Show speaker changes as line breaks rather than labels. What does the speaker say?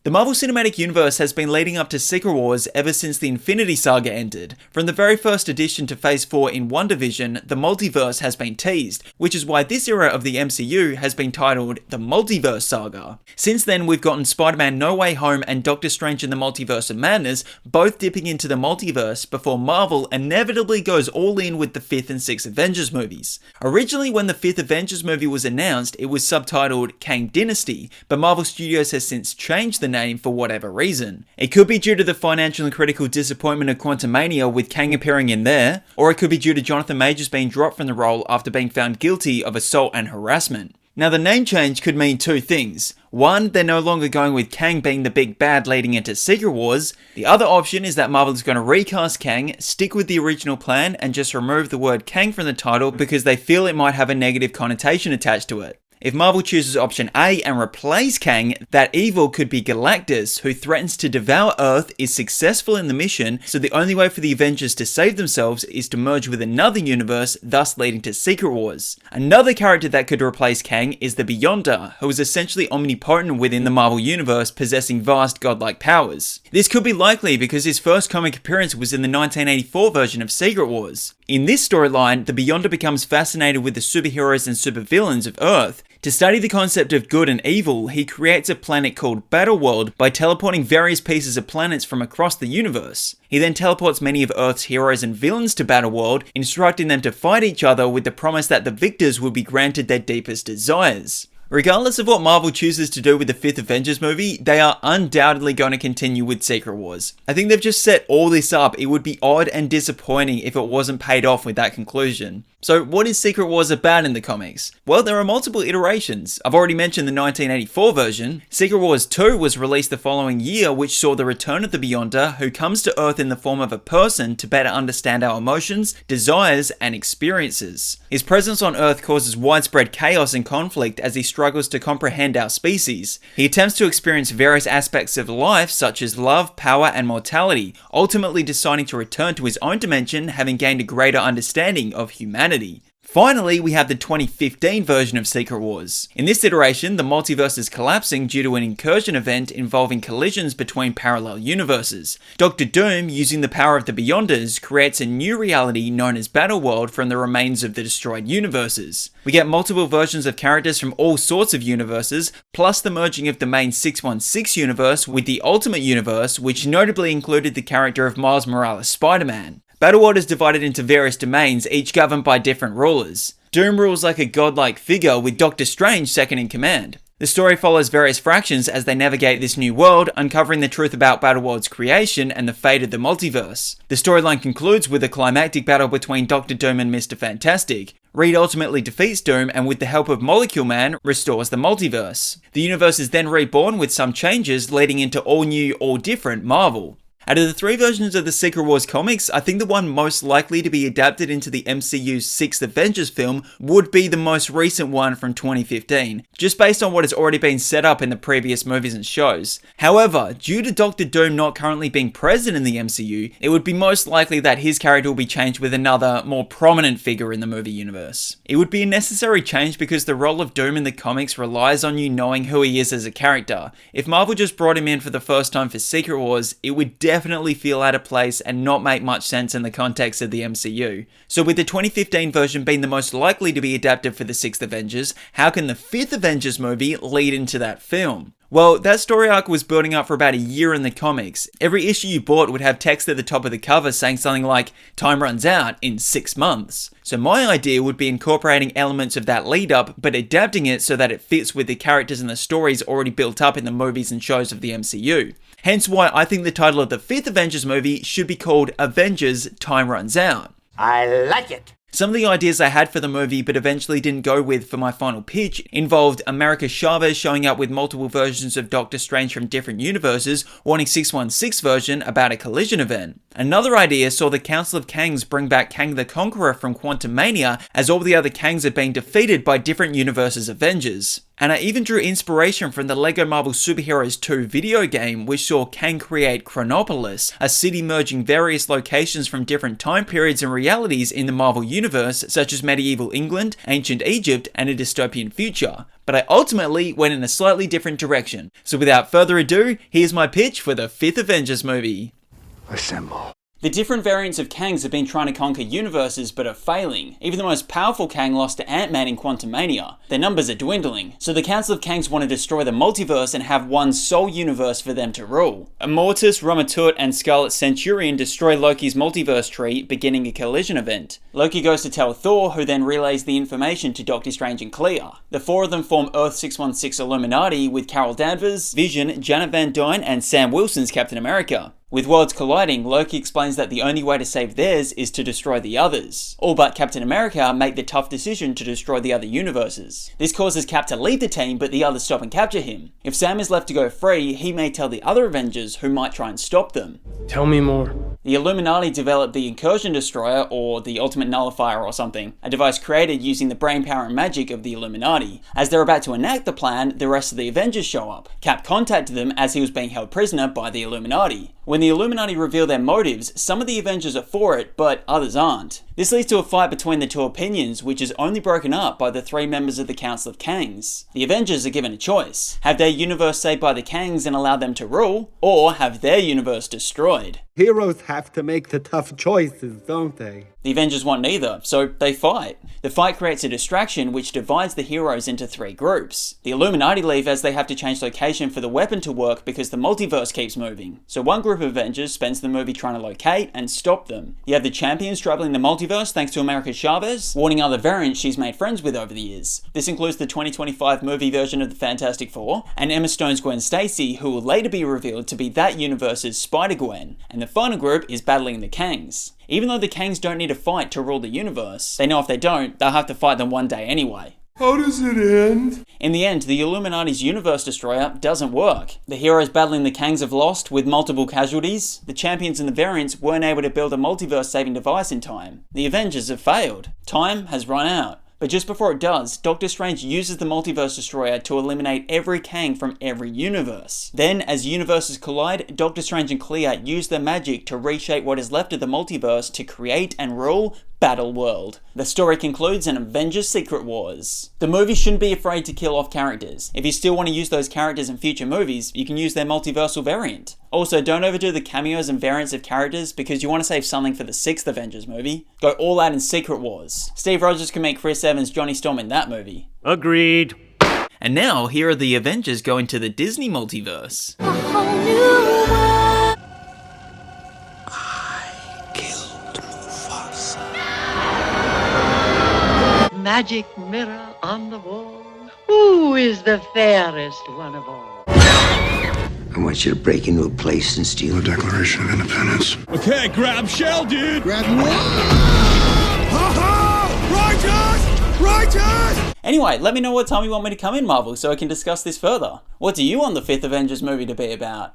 The Marvel Cinematic Universe has been leading up to Secret Wars ever since the Infinity Saga ended. From the very first addition to Phase 4 in WandaVision, the Multiverse has been teased, which is why this era of the MCU has been titled the Multiverse Saga. Since then, we've gotten Spider-Man No Way Home and Doctor Strange in the Multiverse of Madness, both dipping into the multiverse before Marvel inevitably goes all in with the 5th and 6th Avengers movies. Originally, when the 5th Avengers movie was announced, it was subtitled Kang Dynasty, but Marvel Studios has since changed the name for whatever reason. It could be due to the financial and critical disappointment of Quantumania with Kang appearing in there, or it could be due to Jonathan Majors being dropped from the role after being found guilty of assault and harassment. Now, the name change could mean two things. One, they're no longer going with Kang being the big bad leading into Secret Wars. The other option is that Marvel is going to recast Kang, stick with the original plan, and just remove the word Kang from the title because they feel it might have a negative connotation attached to it. If Marvel chooses option A and replace Kang, that evil could be Galactus, who threatens to devour Earth, is successful in the mission, so the only way for the Avengers to save themselves is to merge with another universe, thus leading to Secret Wars. Another character that could replace Kang is the Beyonder, who is essentially omnipotent within the Marvel Universe, possessing vast godlike powers. This could be likely because his first comic appearance was in the 1984 version of Secret Wars. In this storyline, the Beyonder becomes fascinated with the superheroes and supervillains of Earth. To study the concept of good and evil, he creates a planet called Battleworld by teleporting various pieces of planets from across the universe. He then teleports many of Earth's heroes and villains to Battleworld, instructing them to fight each other with the promise that the victors will be granted their deepest desires. Regardless of what Marvel chooses to do with the 5th Avengers movie, they are undoubtedly going to continue with Secret Wars. I think they've just set all this up. It would be odd and disappointing if it wasn't paid off with that conclusion. So what is Secret Wars about in the comics? Well, there are multiple iterations. I've already mentioned the 1984 version. Secret Wars 2 was released the following year, which saw the return of the Beyonder, who comes to Earth in the form of a person to better understand our emotions, desires, and experiences. His presence on Earth causes widespread chaos and conflict as he struggles to comprehend our species. He attempts to experience various aspects of life, such as love, power, and mortality, ultimately deciding to return to his own dimension, having gained a greater understanding of humanity. Finally, we have the 2015 version of Secret Wars. In this iteration, the multiverse is collapsing due to an incursion event involving collisions between parallel universes. Dr. Doom, using the power of the Beyonders, creates a new reality known as Battleworld from the remains of the destroyed universes. We get multiple versions of characters from all sorts of universes, plus the merging of the main 616 universe with the Ultimate Universe, which notably included the character of Miles Morales' Spider-Man. Battleworld is divided into various domains, each governed by different rulers. Doom rules like a godlike figure, with Doctor Strange second in command. The story follows various fractions as they navigate this new world, uncovering the truth about Battleworld's creation and the fate of the multiverse. The storyline concludes with a climactic battle between Doctor Doom and Mr. Fantastic. Reed ultimately defeats Doom and, with the help of Molecule Man, restores the multiverse. The universe is then reborn with some changes, leading into all new, all different Marvel. Out of the three versions of the Secret Wars comics, I think the one most likely to be adapted into the MCU's 6th Avengers film would be the most recent one from 2015, just based on what has already been set up in the previous movies and shows. However, due to Doctor Doom not currently being present in the MCU, it would be most likely that his character will be changed with another, more prominent figure in the movie universe. It would be a necessary change because the role of Doom in the comics relies on you knowing who he is as a character. If Marvel just brought him in for the first time for Secret Wars, it would definitely feel out of place and not make much sense in the context of the MCU. So with the 2015 version being the most likely to be adapted for the 6th Avengers, how can the 5th Avengers movie lead into that film? Well, that story arc was building up for about a year in the comics. Every issue you bought would have text at the top of the cover saying something like, "Time runs out in 6 months." So my idea would be incorporating elements of that lead up, but adapting it so that it fits with the characters and the stories already built up in the movies and shows of the MCU. Hence why I think the title of the 5th Avengers movie should be called Avengers Time Runs Out.
I like it.
Some of the ideas I had for the movie but eventually didn't go with for my final pitch involved America Chavez showing up with multiple versions of Doctor Strange from different universes, warning 616 version about a collision event. Another idea saw the Council of Kangs bring back Kang the Conqueror from Quantumania, as all the other Kangs had been defeated by different universes' Avengers. And I even drew inspiration from the LEGO Marvel Superheroes 2 video game, which saw Kang create Chronopolis, a city merging various locations from different time periods and realities in the Marvel Universe, such as medieval England, ancient Egypt, and a dystopian future. but I ultimately went in a slightly different direction. So without further ado, here's my pitch for the 5th Avengers movie.
Assemble.
The different variants of Kangs have been trying to conquer universes but are failing. Even the most powerful Kang lost to Ant-Man in Quantumania. Their numbers are dwindling, so the Council of Kangs want to destroy the multiverse and have one sole universe for them to rule. Immortus, Ramatut, and Scarlet Centurion destroy Loki's multiverse tree, beginning a collision event. Loki goes to tell Thor, who then relays the information to Doctor Strange and Clea. The four of them form Earth 616 Illuminati with Carol Danvers, Vision, Janet Van Dyne, and Sam Wilson's Captain America. With worlds colliding, Loki explains that the only way to save theirs is to destroy the others. All but Captain America make the tough decision to destroy the other universes. This causes Cap to leave the team, but the others stop and capture him. If Sam is left to go free, he may tell the other Avengers who might try and stop them.
Tell me more.
The Illuminati developed the Incursion Destroyer, or the Ultimate Nullifier or something, a device created using the brainpower and magic of the Illuminati. As they're about to enact the plan, the rest of the Avengers show up. Cap contacted them as he was being held prisoner by the Illuminati. When the Illuminati reveal their motives, some of the Avengers are for it, but others aren't. This leads to a fight between the two opinions, which is only broken up by the 3 members of the Council of Kangs. The Avengers are given a choice: have their universe saved by the Kangs and allow them to rule, or have their universe destroyed.
Heroes have to make the tough choices, don't they?
The Avengers want neither, so they fight. The fight creates a distraction which divides the heroes into 3 groups. The Illuminati leave as they have to change location for the weapon to work because the multiverse keeps moving. So one group of Avengers spends the movie trying to locate and stop them. You have the champions traveling the multiverse thanks to America Chavez, warning other variants she's made friends with over the years. This includes the 2025 movie version of the Fantastic Four, and Emma Stone's Gwen Stacy, who will later be revealed to be that universe's Spider-Gwen. And the final group is battling the Kangs. Even though the Kangs don't need to fight to rule the universe, they know if they don't, they'll have to fight them one day anyway.
How does it end?
In the end, the Illuminati's Universe Destroyer doesn't work. The heroes battling the Kangs have lost, with multiple casualties. The champions and the variants weren't able to build a multiverse-saving device in time. The Avengers have failed. Time has run out. But just before it does, Doctor Strange uses the Multiverse Destroyer to eliminate every Kang from every universe. Then, as universes collide, Doctor Strange and Clea use their magic to reshape what is left of the multiverse to create and rule Battle World. The story concludes in Avengers Secret Wars. The movie shouldn't be afraid to kill off characters. If you still want to use those characters in future movies, you can use their multiversal variant. Also, don't overdo the cameos and variants of characters because you want to save something for the 6th Avengers movie. Go all out in Secret Wars. Steve Rogers can make Chris Evans Johnny Storm in that movie.
Agreed.
And now, here are the Avengers going to the Disney multiverse.
A whole new world.
I killed Mufasa.
Magic mirror on the wall. Who is the fairest one of all?
I want you to break into a place and steal
The Declaration of Independence.
Okay, grab shell, dude.
Grab what?
Righteous!
Anyway, let me know what time you want me to come in, Marvel, so I can discuss this further. What do you want the 5th Avengers movie to be about?